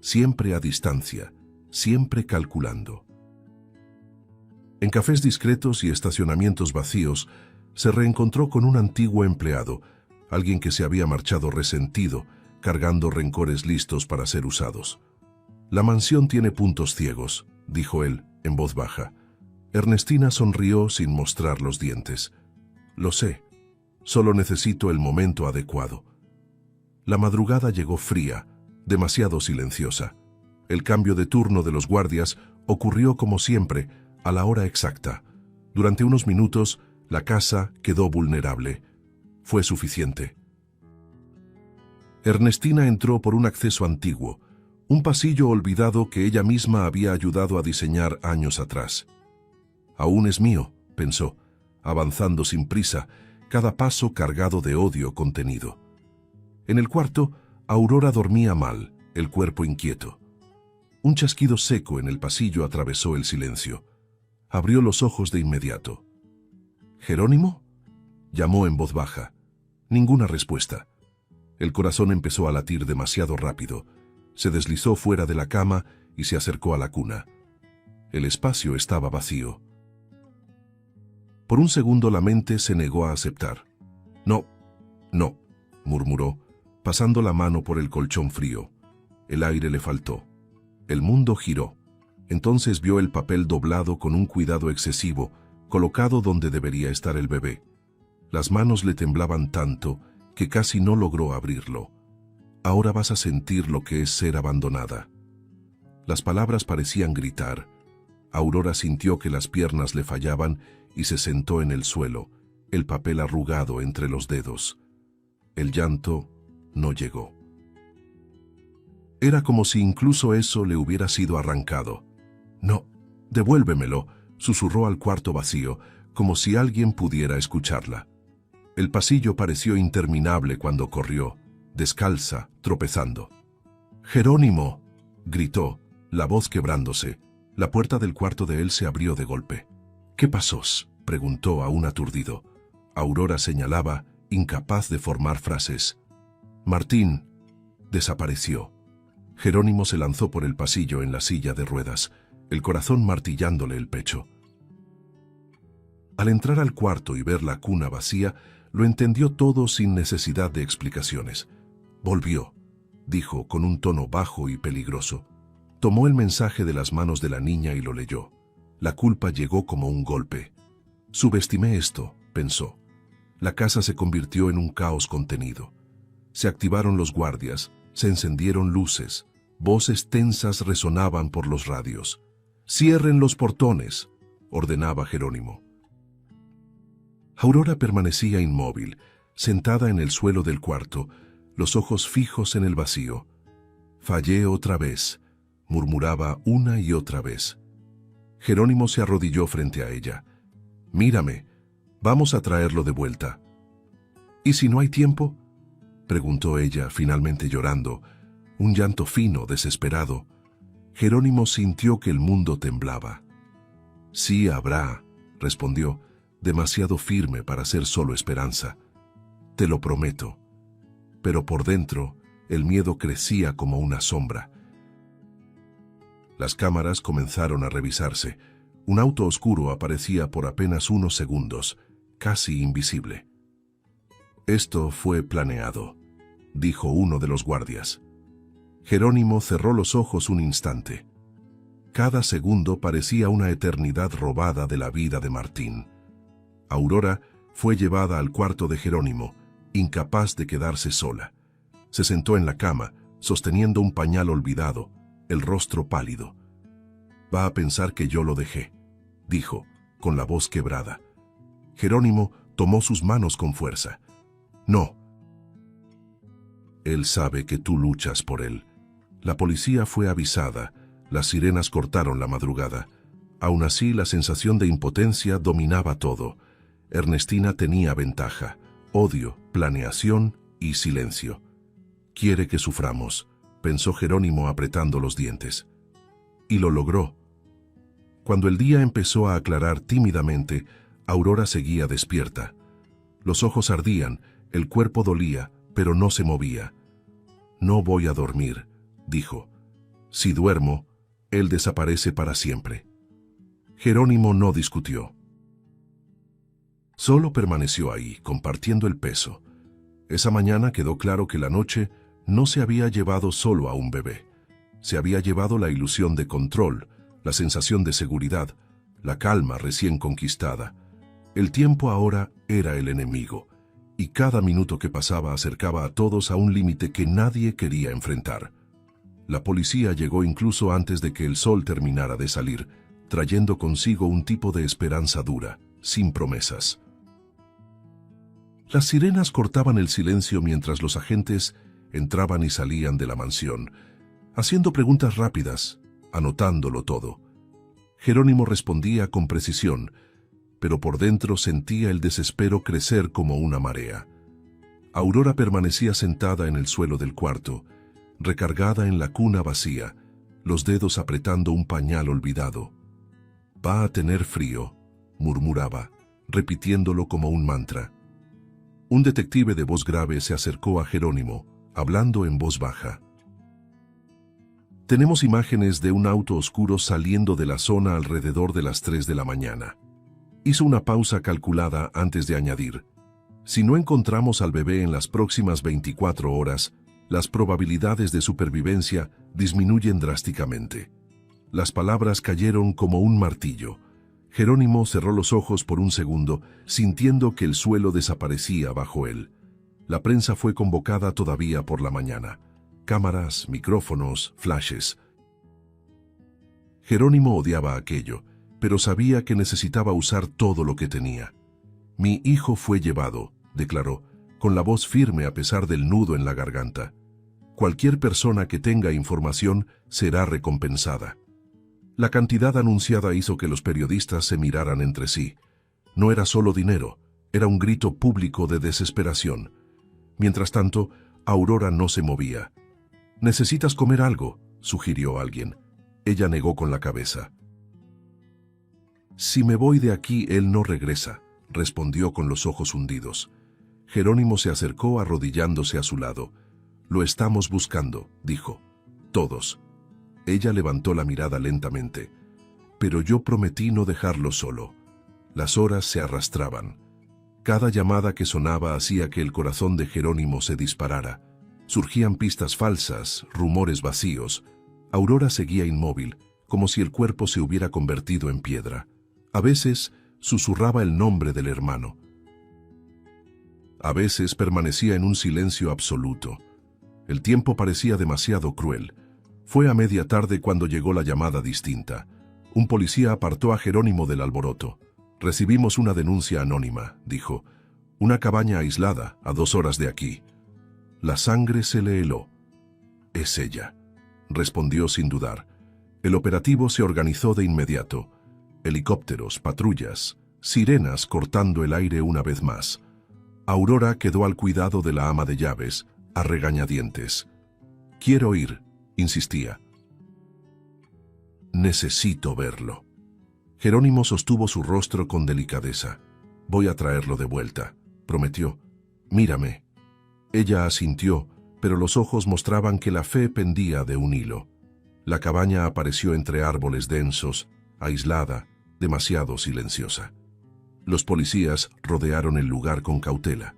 siempre a distancia, siempre calculando. En cafés discretos y estacionamientos vacíos, se reencontró con un antiguo empleado, alguien que se había marchado resentido, cargando rencores listos para ser usados. «La mansión tiene puntos ciegos», dijo él, en voz baja. Ernestina sonrió sin mostrar los dientes. «Lo sé, solo necesito el momento adecuado». La madrugada llegó fría, demasiado silenciosa. El cambio de turno de los guardias ocurrió como siempre, a la hora exacta. Durante unos minutos, la casa quedó vulnerable. Fue suficiente. Ernestina entró por un acceso antiguo, un pasillo olvidado que ella misma había ayudado a diseñar años atrás. «Aún es mío», pensó, avanzando sin prisa, cada paso cargado de odio contenido. En el cuarto, Aurora dormía mal, el cuerpo inquieto. Un chasquido seco en el pasillo atravesó el silencio. Abrió los ojos de inmediato. «¿Jerónimo?», llamó en voz baja. Ninguna respuesta. El corazón empezó a latir demasiado rápido. Se deslizó fuera de la cama y se acercó a la cuna. El espacio estaba vacío. Por un segundo la mente se negó a aceptar. «No, no», murmuró, pasando la mano por el colchón frío. El aire le faltó. El mundo giró. Entonces vio el papel doblado con un cuidado excesivo, colocado donde debería estar el bebé. Las manos le temblaban tanto que casi no logró abrirlo. «Ahora vas a sentir lo que es ser abandonada». Las palabras parecían gritar. Aurora sintió que las piernas le fallaban y se sentó en el suelo, el papel arrugado entre los dedos. El llanto no llegó. Era como si incluso eso le hubiera sido arrancado. «No, devuélvemelo», susurró al cuarto vacío, como si alguien pudiera escucharla. El pasillo pareció interminable cuando corrió, descalza, tropezando. «¡Jerónimo!», gritó, la voz quebrándose. La puerta del cuarto de él se abrió de golpe. «¿Qué pasó?», preguntó aún aturdido. Aurora señalaba, incapaz de formar frases. «Martín desapareció». Jerónimo se lanzó por el pasillo en la silla de ruedas, el corazón martillándole el pecho. Al entrar al cuarto y ver la cuna vacía, lo entendió todo sin necesidad de explicaciones. «Volvió», dijo con un tono bajo y peligroso. Tomó el mensaje de las manos de la niña y lo leyó. La culpa llegó como un golpe. «Subestimé esto», pensó. La casa se convirtió en un caos contenido. Se activaron los guardias, se encendieron luces, voces tensas resonaban por los radios. «Cierren los portones», ordenaba Jerónimo. Aurora permanecía inmóvil, sentada en el suelo del cuarto, los ojos fijos en el vacío. «Fallé otra vez», murmuraba una y otra vez. Jerónimo se arrodilló frente a ella. «Mírame, vamos a traerlo de vuelta». «¿Y si no hay tiempo?», preguntó ella, finalmente llorando, un llanto fino, desesperado. Jerónimo sintió que el mundo temblaba. «Sí habrá», respondió, demasiado firme para ser solo esperanza. «Te lo prometo». Pero por dentro, el miedo crecía como una sombra. Las cámaras comenzaron a revisarse. Un auto oscuro aparecía por apenas unos segundos, casi invisible. «Esto fue planeado», dijo uno de los guardias. Jerónimo cerró los ojos un instante. Cada segundo parecía una eternidad robada de la vida de Martín. Aurora fue llevada al cuarto de Jerónimo, incapaz de quedarse sola. Se sentó en la cama, sosteniendo un pañal olvidado, el rostro pálido. «Va a pensar que yo lo dejé», dijo, con la voz quebrada. Jerónimo tomó sus manos con fuerza. «No. Él sabe que tú luchas por él». La policía fue avisada, las sirenas cortaron la madrugada. Aún así, la sensación de impotencia dominaba todo. Ernestina tenía ventaja, odio, planeación y silencio. «Quiere que suframos», pensó Jerónimo apretando los dientes. Y lo logró. Cuando el día empezó a aclarar tímidamente, Aurora seguía despierta. Los ojos ardían, el cuerpo dolía, pero no se movía. «No voy a dormir», dijo. «Si duermo, él desaparece para siempre». Jerónimo no discutió. Solo permaneció ahí, compartiendo el peso. Esa mañana quedó claro que la noche no se había llevado solo a un bebé. Se había llevado la ilusión de control, la sensación de seguridad, la calma recién conquistada. El tiempo ahora era el enemigo, y cada minuto que pasaba acercaba a todos a un límite que nadie quería enfrentar. La policía llegó incluso antes de que el sol terminara de salir, trayendo consigo un tipo de esperanza dura, sin promesas. Las sirenas cortaban el silencio mientras los agentes entraban y salían de la mansión, haciendo preguntas rápidas, anotándolo todo. Jerónimo respondía con precisión, pero por dentro sentía el desespero crecer como una marea. Aurora permanecía sentada en el suelo del cuarto, recargada en la cuna vacía, los dedos apretando un pañal olvidado. «Va a tener frío», murmuraba, repitiéndolo como un mantra. Un detective de voz grave se acercó a Jerónimo, hablando en voz baja. «Tenemos imágenes de un auto oscuro saliendo de la zona alrededor de las 3 de la mañana». Hizo una pausa calculada antes de añadir: «Si no encontramos al bebé en las próximas 24 horas, las probabilidades de supervivencia disminuyen drásticamente». Las palabras cayeron como un martillo. Jerónimo cerró los ojos por un segundo, sintiendo que el suelo desaparecía bajo él. La prensa fue convocada todavía por la mañana. Cámaras, micrófonos, flashes. Jerónimo odiaba aquello, pero sabía que necesitaba usar todo lo que tenía. «Mi hijo fue llevado», declaró, con la voz firme a pesar del nudo en la garganta. «Cualquier persona que tenga información será recompensada». La cantidad anunciada hizo que los periodistas se miraran entre sí. No era solo dinero, era un grito público de desesperación. Mientras tanto, Aurora no se movía. «Necesitas comer algo», sugirió alguien. Ella negó con la cabeza. «Si me voy de aquí, él no regresa», respondió con los ojos hundidos. Jerónimo se acercó arrodillándose a su lado. «Lo estamos buscando», dijo. «Todos». Ella levantó la mirada lentamente. «Pero yo prometí no dejarlo solo». Las horas se arrastraban. Cada llamada que sonaba hacía que el corazón de Jerónimo se disparara. Surgían pistas falsas, rumores vacíos. Aurora seguía inmóvil, como si el cuerpo se hubiera convertido en piedra. A veces susurraba el nombre del hermano. A veces permanecía en un silencio absoluto. El tiempo parecía demasiado cruel. Fue a media tarde cuando llegó la llamada distinta. Un policía apartó a Jerónimo del alboroto. «Recibimos una denuncia anónima», dijo. «Una cabaña aislada, a 2 horas de aquí». La sangre se le heló. «Es ella», respondió sin dudar. El operativo se organizó de inmediato. Helicópteros, patrullas, sirenas cortando el aire una vez más. Aurora quedó al cuidado de la ama de llaves, a regañadientes. «Quiero ir», insistía. «Necesito verlo». Jerónimo sostuvo su rostro con delicadeza. «Voy a traerlo de vuelta», prometió. «Mírame». Ella asintió, pero los ojos mostraban que la fe pendía de un hilo. La cabaña apareció entre árboles densos, aislada, demasiado silenciosa. Los policías rodearon el lugar con cautela.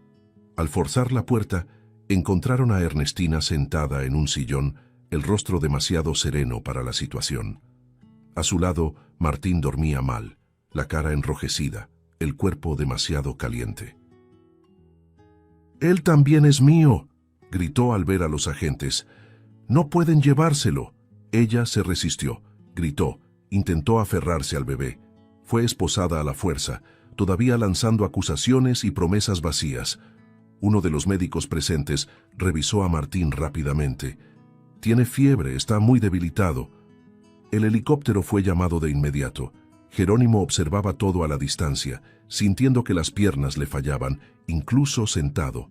Al forzar la puerta, encontraron a Ernestina sentada en un sillón, el rostro demasiado sereno para la situación. A su lado, Martín dormía mal, la cara enrojecida, el cuerpo demasiado caliente. «Él también es mío», gritó al ver a los agentes. «No pueden llevárselo». Ella se resistió, gritó, intentó aferrarse al bebé. Fue esposada a la fuerza, todavía lanzando acusaciones y promesas vacías. Uno de los médicos presentes revisó a Martín rápidamente. «Tiene fiebre, está muy debilitado». El helicóptero fue llamado de inmediato. Jerónimo observaba todo a la distancia, sintiendo que las piernas le fallaban, incluso sentado.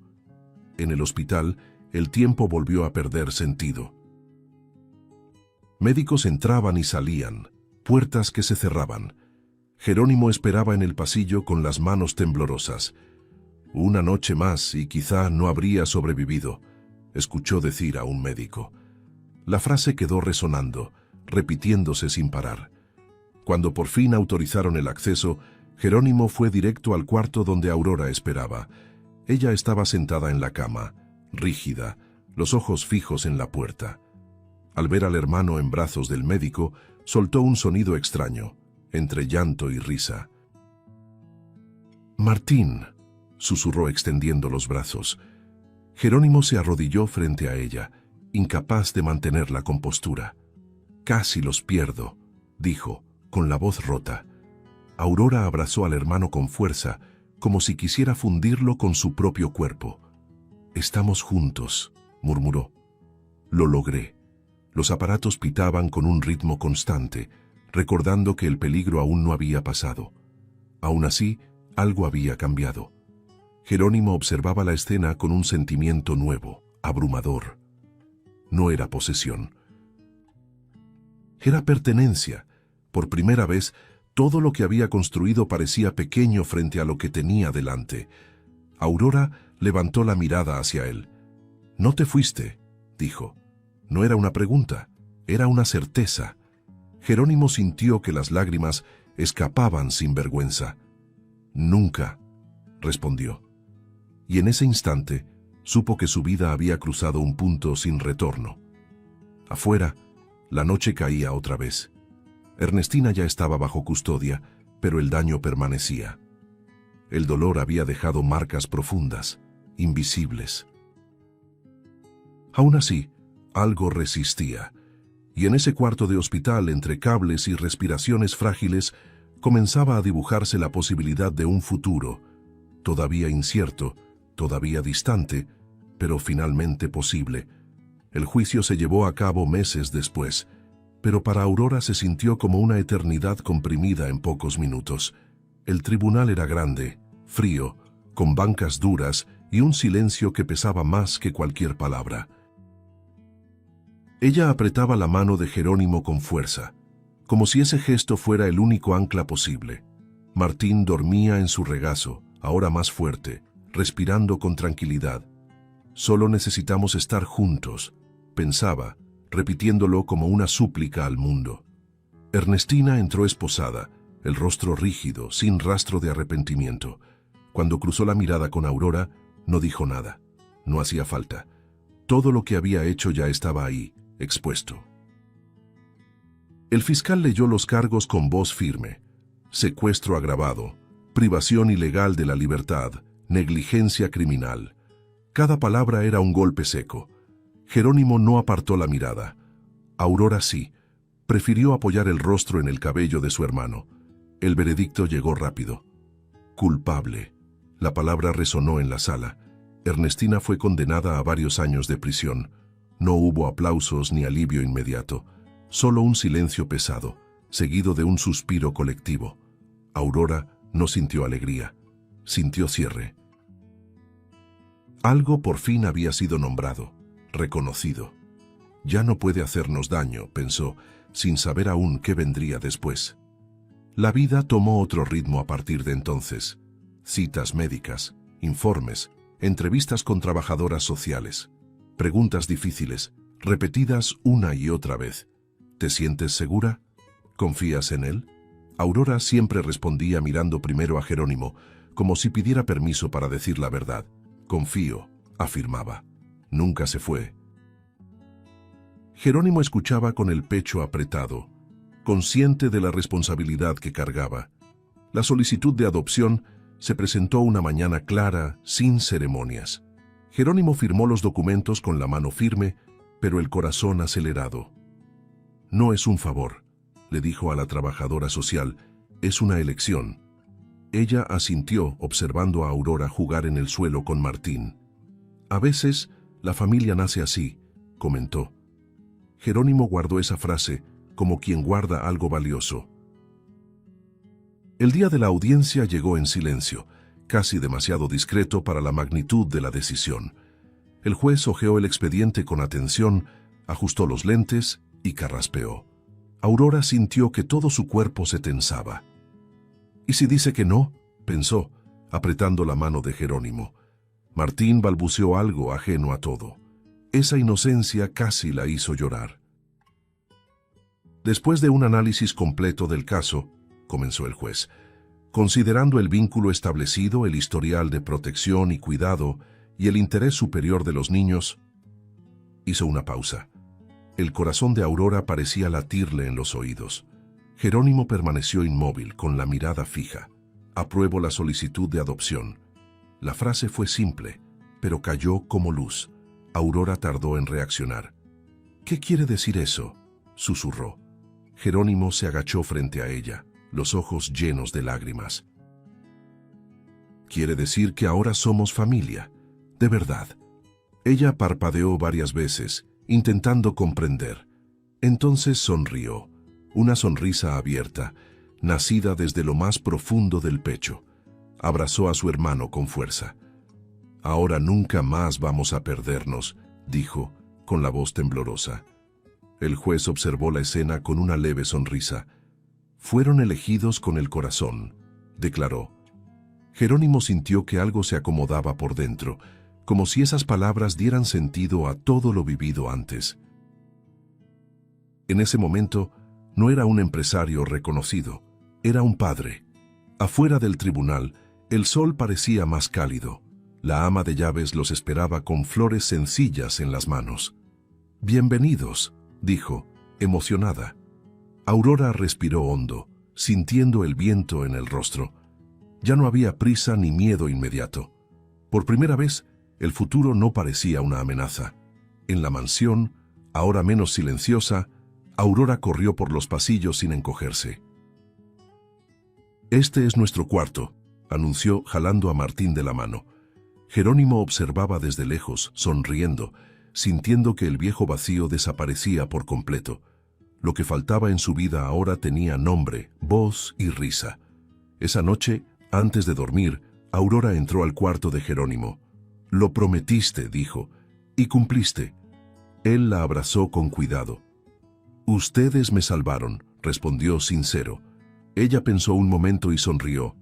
En el hospital, el tiempo volvió a perder sentido. Médicos entraban y salían, puertas que se cerraban. Jerónimo esperaba en el pasillo con las manos temblorosas. «Una noche más y quizá no habría sobrevivido», escuchó decir a un médico. La frase quedó resonando, repitiéndose sin parar. Cuando por fin autorizaron el acceso, Jerónimo fue directo al cuarto donde Aurora esperaba. Ella estaba sentada en la cama, rígida, los ojos fijos en la puerta. Al ver al hermano en brazos del médico, soltó un sonido extraño, entre llanto y risa. «Martín», susurró extendiendo los brazos. Jerónimo se arrodilló frente a ella, incapaz de mantener la compostura. «Casi los pierdo», dijo, con la voz rota. Aurora abrazó al hermano con fuerza, como si quisiera fundirlo con su propio cuerpo. «Estamos juntos», murmuró. «Lo logré». Los aparatos pitaban con un ritmo constante, recordando que el peligro aún no había pasado. Aún así, algo había cambiado. Jerónimo observaba la escena con un sentimiento nuevo, abrumador. No era posesión. Era pertenencia. Por primera vez, todo lo que había construido parecía pequeño frente a lo que tenía delante. Aurora levantó la mirada hacia él. «No te fuiste», dijo. No era una pregunta, era una certeza. Jerónimo sintió que las lágrimas escapaban sin vergüenza. «Nunca», respondió. Y en ese instante, supo que su vida había cruzado un punto sin retorno. Afuera, la noche caía otra vez. Ernestina ya estaba bajo custodia, pero el daño permanecía. El dolor había dejado marcas profundas, invisibles. Aún así, algo resistía, y en ese cuarto de hospital, entre cables y respiraciones frágiles, comenzaba a dibujarse la posibilidad de un futuro, todavía incierto, todavía distante, pero finalmente posible. El juicio se llevó a cabo meses después, pero para Aurora se sintió como una eternidad comprimida en pocos minutos. El tribunal era grande, frío, con bancas duras y un silencio que pesaba más que cualquier palabra. Ella apretaba la mano de Jerónimo con fuerza, como si ese gesto fuera el único ancla posible. Martín dormía en su regazo, ahora más fuerte, respirando con tranquilidad. Solo necesitamos estar juntos, pensaba, repitiéndolo como una súplica al mundo. Ernestina entró esposada, el rostro rígido, sin rastro de arrepentimiento. Cuando cruzó la mirada con Aurora, no dijo nada. No hacía falta. Todo lo que había hecho ya estaba ahí, expuesto. El fiscal leyó los cargos con voz firme. Secuestro agravado, privación ilegal de la libertad, negligencia criminal. Cada palabra era un golpe seco. Jerónimo no apartó la mirada. Aurora sí. Prefirió apoyar el rostro en el cabello de su hermano. El veredicto llegó rápido. Culpable. La palabra resonó en la sala. Ernestina fue condenada a varios años de prisión. No hubo aplausos ni alivio inmediato. Solo un silencio pesado, seguido de un suspiro colectivo. Aurora no sintió alegría. Sintió cierre. Algo por fin había sido nombrado, reconocido. Ya no puede hacernos daño, pensó, sin saber aún qué vendría después. La vida tomó otro ritmo a partir de entonces. Citas médicas, informes, entrevistas con trabajadoras sociales, preguntas difíciles, repetidas una y otra vez. ¿Te sientes segura? ¿Confías en él? Aurora siempre respondía mirando primero a Jerónimo, como si pidiera permiso para decir la verdad. Confío, afirmaba. Nunca se fue. Jerónimo escuchaba con el pecho apretado, consciente de la responsabilidad que cargaba. La solicitud de adopción se presentó una mañana clara, sin ceremonias. Jerónimo firmó los documentos con la mano firme, pero el corazón acelerado. No es un favor, le dijo a la trabajadora social, es una elección. Ella asintió observando a Aurora jugar en el suelo con Martín. A veces, la familia nace así, comentó. Jerónimo guardó esa frase como quien guarda algo valioso. El día de la audiencia llegó en silencio, casi demasiado discreto para la magnitud de la decisión. El juez hojeó el expediente con atención, ajustó los lentes y carraspeó. Aurora sintió que todo su cuerpo se tensaba. ¿Y si dice que no?, pensó, apretando la mano de Jerónimo. Martín balbuceó algo ajeno a todo. Esa inocencia casi la hizo llorar. Después de un análisis completo del caso, comenzó el juez, considerando el vínculo establecido, el historial de protección y cuidado y el interés superior de los niños, hizo una pausa. El corazón de Aurora parecía latirle en los oídos. Jerónimo permaneció inmóvil, con la mirada fija. Apruebo la solicitud de adopción. La frase fue simple, pero cayó como luz. Aurora tardó en reaccionar. ¿Qué quiere decir eso?, susurró. Jerónimo se agachó frente a ella, los ojos llenos de lágrimas. Quiere decir que ahora somos familia, de verdad. Ella parpadeó varias veces, intentando comprender. Entonces sonrió, una sonrisa abierta, nacida desde lo más profundo del pecho. Abrazó a su hermano con fuerza. Ahora nunca más vamos a perdernos, dijo, con la voz temblorosa. El juez observó la escena con una leve sonrisa. Fueron elegidos con el corazón, declaró. Jerónimo sintió que algo se acomodaba por dentro, como si esas palabras dieran sentido a todo lo vivido antes. En ese momento, no era un empresario reconocido, era un padre. Afuera del tribunal, el sol parecía más cálido. La ama de llaves los esperaba con flores sencillas en las manos. «Bienvenidos», dijo, emocionada. Aurora respiró hondo, sintiendo el viento en el rostro. Ya no había prisa ni miedo inmediato. Por primera vez, el futuro no parecía una amenaza. En la mansión, ahora menos silenciosa, Aurora corrió por los pasillos sin encogerse. «Este es nuestro cuarto», anunció jalando a Martín de la mano. Jerónimo observaba desde lejos, sonriendo, sintiendo que el viejo vacío desaparecía por completo. Lo que faltaba en su vida ahora tenía nombre, voz y risa. Esa noche, antes de dormir, Aurora entró al cuarto de Jerónimo. «Lo prometiste», dijo, «y cumpliste». Él la abrazó con cuidado. «Ustedes me salvaron», respondió sincero. Ella pensó un momento y sonrió.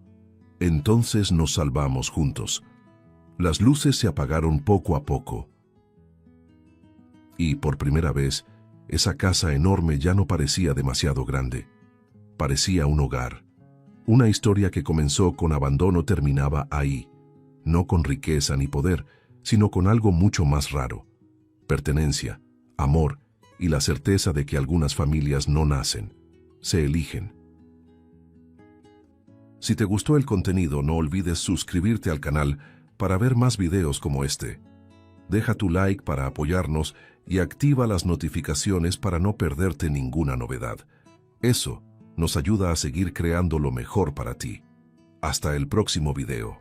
«Entonces nos salvamos juntos». Las luces se apagaron poco a poco. Y por primera vez, esa casa enorme ya no parecía demasiado grande. Parecía un hogar. Una historia que comenzó con abandono terminaba ahí, no con riqueza ni poder, sino con algo mucho más raro: pertenencia, amor y la certeza de que algunas familias no nacen, se eligen. Si te gustó el contenido, no olvides suscribirte al canal para ver más videos como este. Deja tu like para apoyarnos y activa las notificaciones para no perderte ninguna novedad. Eso nos ayuda a seguir creando lo mejor para ti. Hasta el próximo video.